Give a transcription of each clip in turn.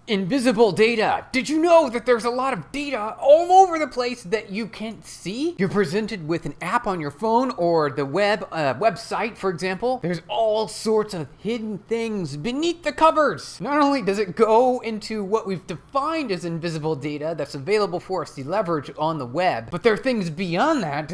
Invisible data. Did you know that there's a lot of data all over the place that you can't see? You're presented with an app on your phone or the website, for example. There's all sorts of hidden things beneath the covers. Not only does it go into what we've defined as invisible data that's available for us to leverage on the web, but there are things beyond that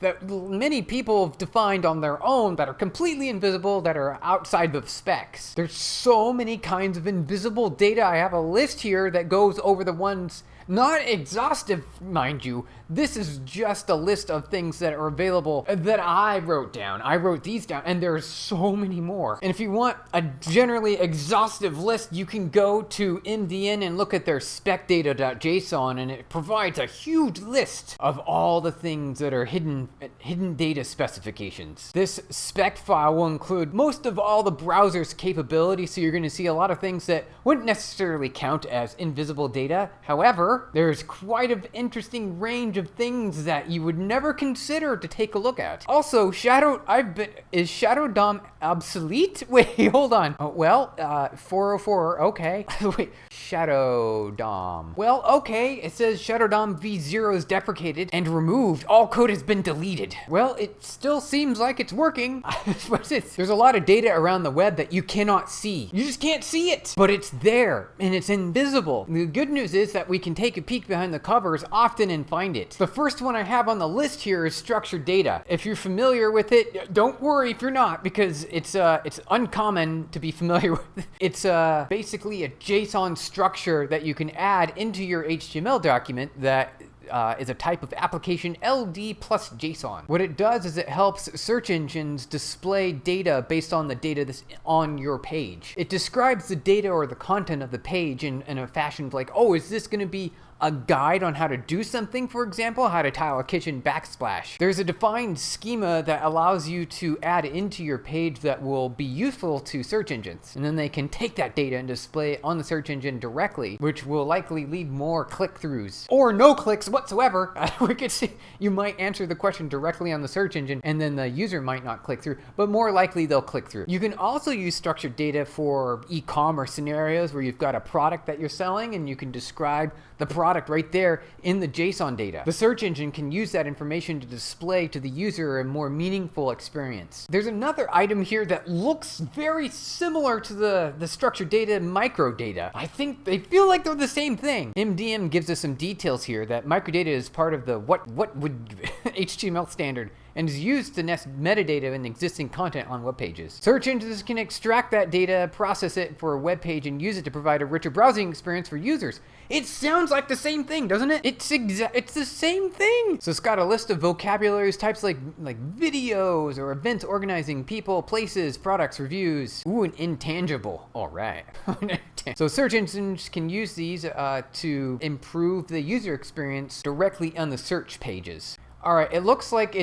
that many people have defined on their own that are completely invisible, that are outside of specs. There's so many kinds of invisible data. I have a list here that goes over the ones, not exhaustive, mind you. This is just a list of things that are available that I wrote down. I wrote these down, and there's so many more. And if you want a generally exhaustive list, you can go to MDN and look at their specdata.json, and it provides a huge list of all the things that are hidden data specifications. This spec file will include most of all the browser's capabilities, so you're going to see a lot of things that wouldn't necessarily count as invisible data. However, there's quite an interesting range of things that you would never consider to take a look at. Also, is Shadow DOM obsolete? Wait, hold on. 404, okay. Wait, Shadow DOM. Well, okay, it says Shadow DOM v0 is deprecated and removed. All code has been deleted. Well, it still seems like it's working. There's a lot of data around the web that you cannot see. You just can't see it, but it's there and it's invisible. The good news is that we can take a peek behind the covers often and find it. The first one I have on the list here is structured data. If you're familiar with it, don't worry if you're not, because it's uncommon to be familiar with. It's basically a JSON structure that you can add into your HTML document that is a type of application LD plus JSON. What it does is it helps search engines display data based on the data that's on your page. It describes the data or the content of the page in a fashion like, oh, is this going to be a guide on how to do something, for example, how to tile a kitchen backsplash. There's a defined schema that allows you to add into your page that will be useful to search engines. And then they can take that data and display it on the search engine directly, which will likely lead more click-throughs or no clicks whatsoever. We could see you might answer the question directly on the search engine and then the user might not click through, but more likely they'll click through. You can also use structured data for e-commerce scenarios where you've got a product that you're selling and you can describe the product right there in the JSON data. The search engine can use that information to display to the user a more meaningful experience. There's another item here that looks very similar to the structured data microdata. I think they feel like they're the same thing. MDM gives us some details here that microdata is part of the what would HTML standard and is used to nest metadata in existing content on web pages. Search engines can extract that data, process it for a web page, and use it to provide a richer browsing experience for users. It sounds like the same thing, doesn't it? It's the same thing. So it's got a list of vocabularies, types like videos or events organizing people, places, products, reviews. Ooh, an intangible. All right. So search engines can use these to improve the user experience directly on the search pages. All right, it looks like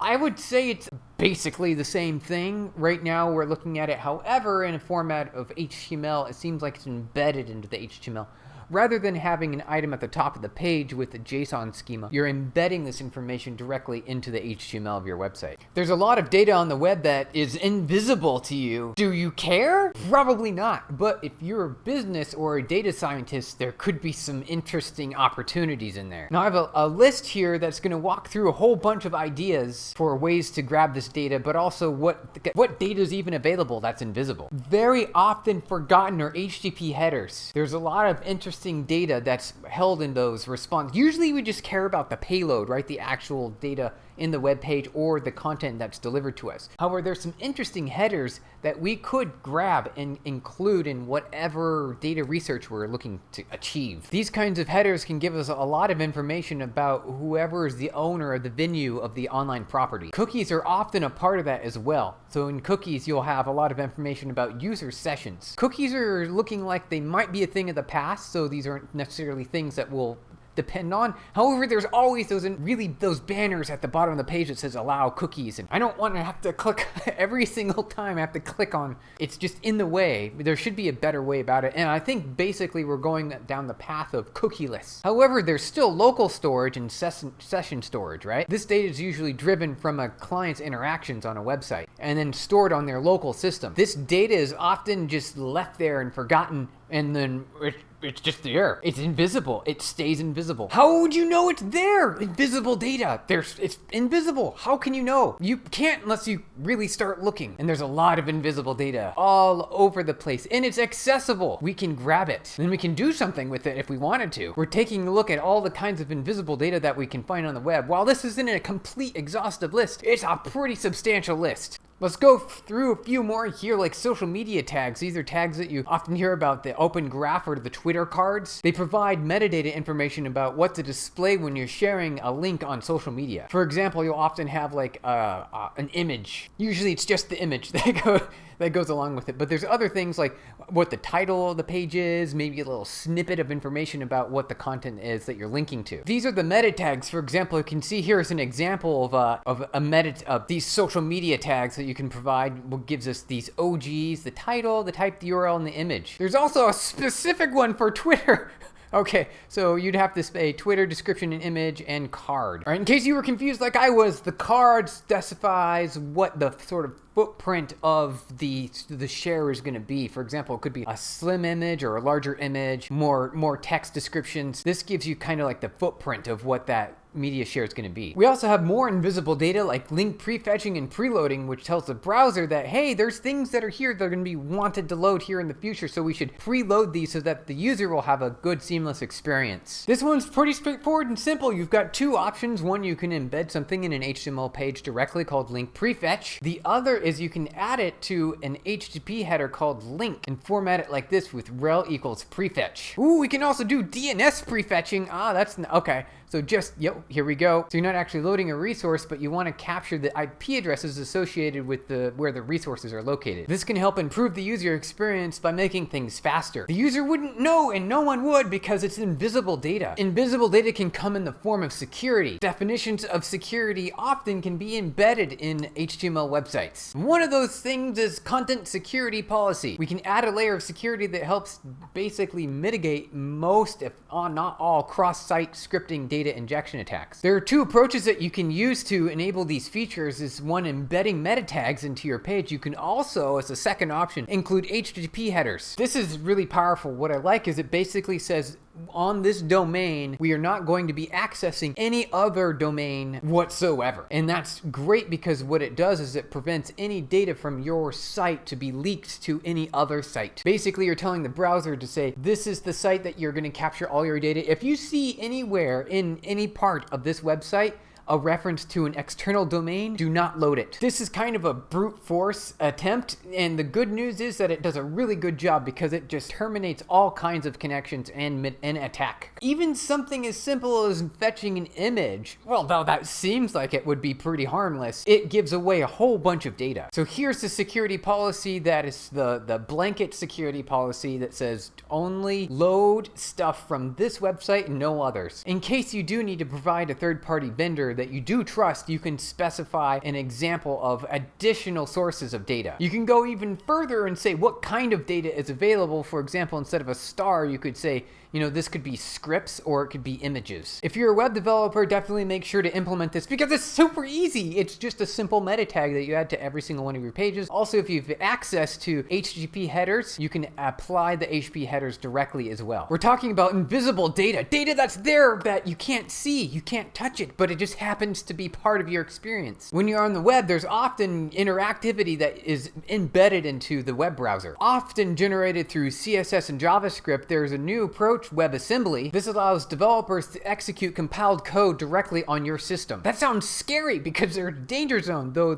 I would say it's basically the same thing. Right now we're looking at it, however, in a format of HTML. It seems like it's embedded into the HTML. Rather than having an item at the top of the page with the JSON schema, you're embedding this information directly into the HTML of your website. There's a lot of data on the web that is invisible to you. Do you care? Probably not. But if you're a business or a data scientist, there could be some interesting opportunities in there. Now I have a list here that's going to walk through a whole bunch of ideas for ways to grab this data, but also what data is even available that's invisible. Very often forgotten are HTTP headers. There's a lot of interesting data that's held in those responses. Usually we just care about the payload, right? The actual data in the web page or the content that's delivered to us. However, there's some interesting headers that we could grab and include in whatever data research we're looking to achieve. These kinds of headers can give us a lot of information about whoever is the owner of the venue of the online property. Cookies are often a part of that as well. So in cookies, you'll have a lot of information about user sessions. Cookies are looking like they might be a thing of the past, so these aren't necessarily things that depend on. However, there's always those banners at the bottom of the page that says allow cookies, and I don't want to have to click every single time I have to click on. It's just in the way. There should be a better way about it, and I think basically we're going down the path of cookieless. However, there's still local storage and session storage, right? This data is usually driven from a client's interactions on a website and then stored on their local system. This data is often just left there and forgotten, and then it's just there. It's invisible. It stays invisible. How would you know it's there? Invisible data. It's invisible. How can you know? You can't unless you really start looking. And there's a lot of invisible data all over the place, and it's accessible. We can grab it, and we can do something with it if we wanted to. We're taking a look at all the kinds of invisible data that we can find on the web. While this isn't a complete exhaustive list, it's a pretty substantial list. Let's go through a few more here, like social media tags. These are tags that you often hear about, the Open Graph or the Twitter cards. They provide metadata information about what to display when you're sharing a link on social media. For example, you'll often have like an image. Usually it's just the image that goes along with it. But there's other things like what the title of the page is, maybe a little snippet of information about what the content is that you're linking to. These are the meta tags. For example, you can see here is an example of these social media tags that you can provide. What gives us these OGs, the title, the type, the URL, and the image. There's also a specific one for Twitter. Okay, so you'd have to say Twitter, description, and image, and card. All right, in case you were confused like I was, the card specifies what the sort of footprint of the share is going to be. For example, it could be a slim image or a larger image, more text descriptions. This gives you kind of like the footprint of what that media share is going to be. We also have more invisible data like link prefetching and preloading, which tells the browser that, hey, there's things that are here that are going to be wanted to load here in the future, so we should preload these so that the user will have a good seamless experience. This one's pretty straightforward and simple. You've got two options. One, you can embed something in an HTML page directly called link prefetch. The other is you can add it to an HTTP header called link and format it like this with rel equals prefetch. Ooh, we can also do DNS prefetching. Okay. So here we go. So you're not actually loading a resource, but you want to capture the IP addresses associated with where the resources are located. This can help improve the user experience by making things faster. The user wouldn't know, and no one would, because it's invisible data. Invisible data can come in the form of security. Definitions of security often can be embedded in HTML websites. One of those things is content security policy. We can add a layer of security that helps basically mitigate most, if not all, cross-site scripting data injection attacks. There are two approaches that you can use to enable these features. Is one, embedding meta tags into your page. You can also, as a second option, include HTTP headers. This is really powerful. What I like is it basically says, on this domain, we are not going to be accessing any other domain whatsoever. And that's great because what it does is it prevents any data from your site to be leaked to any other site. Basically, you're telling the browser to say, this is the site that you're going to capture all your data. If you see anywhere in any part of this website a reference to an external domain, do not load it. This is kind of a brute force attempt, and the good news is that it does a really good job because it just terminates all kinds of connections and attack. Even something as simple as fetching an image, well, though that seems like it would be pretty harmless, it gives away a whole bunch of data. So here's the security policy that is the blanket security policy that says only load stuff from this website and no others. In case you do need to provide a third-party vendor that you do trust, you can specify an example of additional sources of data. You can go even further and say what kind of data is available. For example, instead of a star, you could say, this could be scripts or it could be images. If you're a web developer, definitely make sure to implement this because it's super easy. It's just a simple meta tag that you add to every single one of your pages. Also, if you have access to HTTP headers, you can apply the HTTP headers directly as well. We're talking about invisible data that's there that you can't see, you can't touch it, but it just happens to be part of your experience. When you're on the web, there's often interactivity that is embedded into the web browser, often generated through CSS and JavaScript. There's a new approach, WebAssembly. This allows developers to execute compiled code directly on your system. That sounds scary because they're a danger zone, though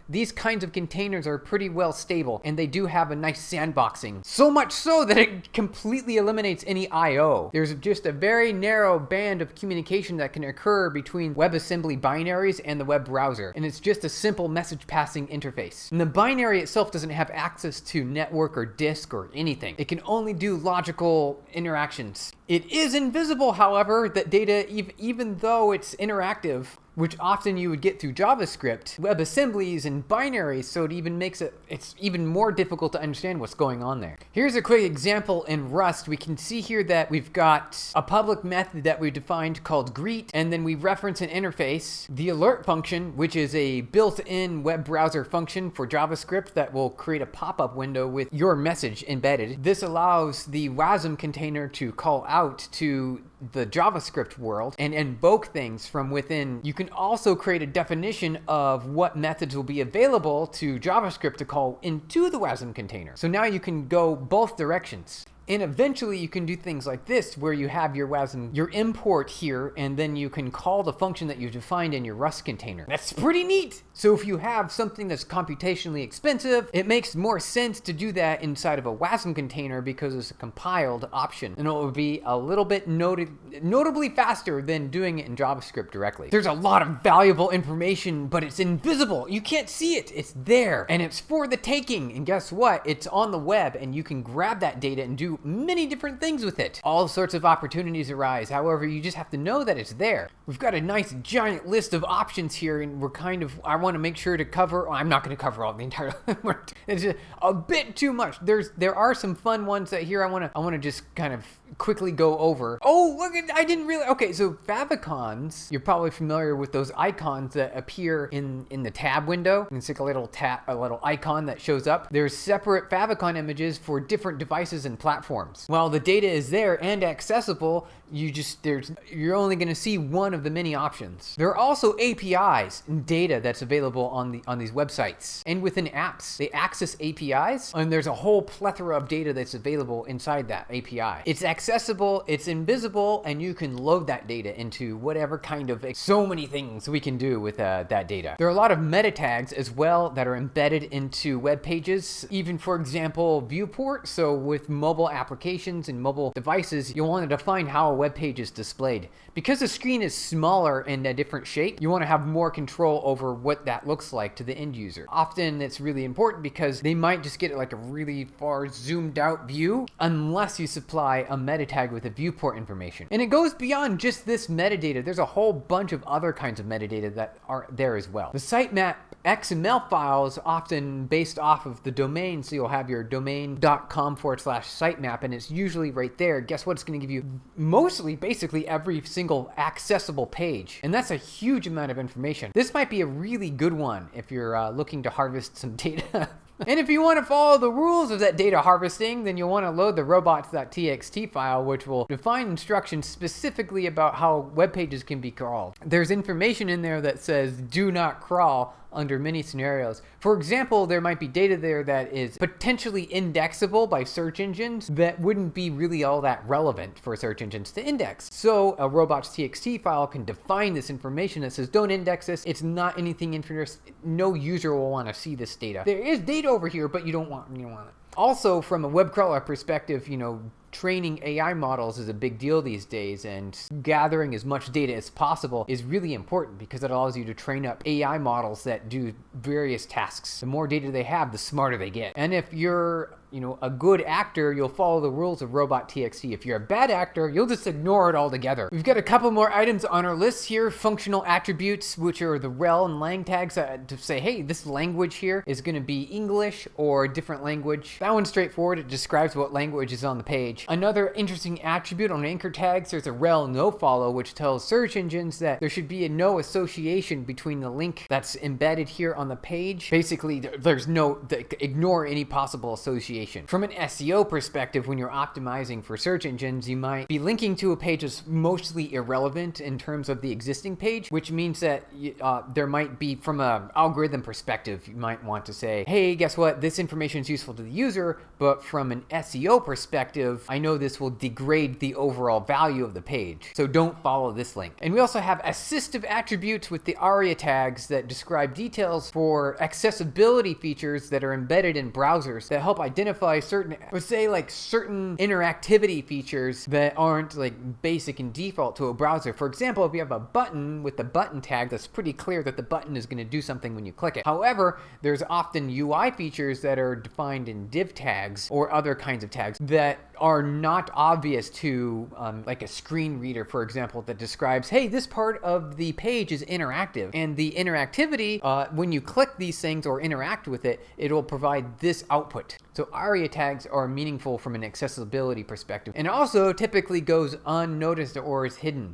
these kinds of containers are pretty well stable and they do have a nice sandboxing. So much so that it completely eliminates any I/O. There's just a very narrow band of communication that can occur between WebAssembly WebAssembly binaries and the web browser, and it's just a simple message passing interface. And the binary itself doesn't have access to network or disk or anything. It can only do logical interactions. It is invisible, however, that data, even though it's interactive, which often you would get through JavaScript, WebAssemblies and binaries, so it even makes it's even more difficult to understand what's going on there. Here's a quick example in Rust. We can see here that we've got a public method that we defined called greet, and then we reference an interface, the alert function, which is a built-in web browser function for JavaScript that will create a pop-up window with your message embedded. This allows the WASM container to call out to the JavaScript world and invoke things from within. You can also create a definition of what methods will be available to JavaScript to call into the WASM container. So now you can go both directions. And eventually you can do things like this, where you have your WASM, your import here, and then you can call the function that you defined in your Rust container. That's pretty neat. So if you have something that's computationally expensive, it makes more sense to do that inside of a WASM container because it's a compiled option, and it will be a little bit notably faster than doing it in JavaScript directly. There's a lot of valuable information, but it's invisible. You can't see it. It's there, and it's for the taking. And guess what? It's on the web, and you can grab that data and do many different things with it. All sorts of opportunities arise. However, you just have to know that it's there. We've got a nice giant list of options here, and I want to make sure to cover, I'm not going to cover all the entire, it's just a bit too much. There are some fun ones that here I want to just kind of quickly go over. Oh, look, I didn't really, okay, so favicons, you're probably familiar with those icons that appear in the tab window. It's like a little icon that shows up. There's separate favicon images for different devices and platforms. While the data is there and accessible, you're only going to see one of the many options. There are also APIs and data that's available on these websites and within apps. They access APIs, and there's a whole plethora of data that's available inside that API. It's accessible, it's invisible, and you can load that data into whatever kind of, so many things we can do with that data. There are a lot of metatags as well that are embedded into web pages, even for example viewport. So with mobile applications and mobile devices, you'll want to define how a web page is displayed. Because the screen is smaller and a different shape, you want to have more control over what that looks like to the end user. Often it's really important because they might just get like a really far zoomed out view unless you supply a meta tag with a viewport information. And it goes beyond just this metadata. There's a whole bunch of other kinds of metadata that are there as well. The sitemap XML files often based off of the domain, so you'll have your domain.com/sitemap, and it's usually right there. Guess what? It's going to give you mostly basically every single accessible page, and that's a huge amount of information. This might be a really good one if you're looking to harvest some data. And if you want to follow the rules of that data harvesting, then you'll want to load the robots.txt file, which will define instructions specifically about how web pages can be crawled. There's information in there that says do not crawl under many scenarios. For example, there might be data there that is potentially indexable by search engines that wouldn't be really all that relevant for search engines to index. So a robots.txt file can define this information that says don't index this. It's not anything interesting. No user will want to see this data. There is data over here, but you don't want it. Also, from a web crawler perspective, training AI models is a big deal these days, and gathering as much data as possible is really important because it allows you to train up AI models that do various tasks. The more data they have, the smarter they get. And if you're a good actor, you'll follow the rules of robot.txt. If you're a bad actor, you'll just ignore it altogether. We've got a couple more items on our list here. Functional attributes, which are the rel and lang tags to say, hey, this language here is going to be English or a different language. That one's straightforward. It describes what language is on the page. Another interesting attribute on anchor tags, there's a rel no follow, which tells search engines that there should be a no association between the link that's embedded here on the page. Basically, ignore any possible association. From an SEO perspective, when you're optimizing for search engines, you might be linking to a page that's mostly irrelevant in terms of the existing page, which means that there might be, from an algorithm perspective, you might want to say, hey, guess what? This information is useful to the user, but from an SEO perspective, I know this will degrade the overall value of the page, so don't follow this link. And we also have assistive attributes with the ARIA tags that describe details for accessibility features that are embedded in browsers that help identify identify certain, let's say like certain interactivity features that aren't like basic and default to a browser. For example, if you have a button with the button tag, that's pretty clear that the button is going to do something when you click it. However, there's often UI features that are defined in div tags or other kinds of tags that are not obvious to like a screen reader, for example, that describes, hey, this part of the page is interactive. And the interactivity, when you click these things or interact with it, it will provide this output. So ARIA tags are meaningful from an accessibility perspective, and also typically goes unnoticed or is hidden.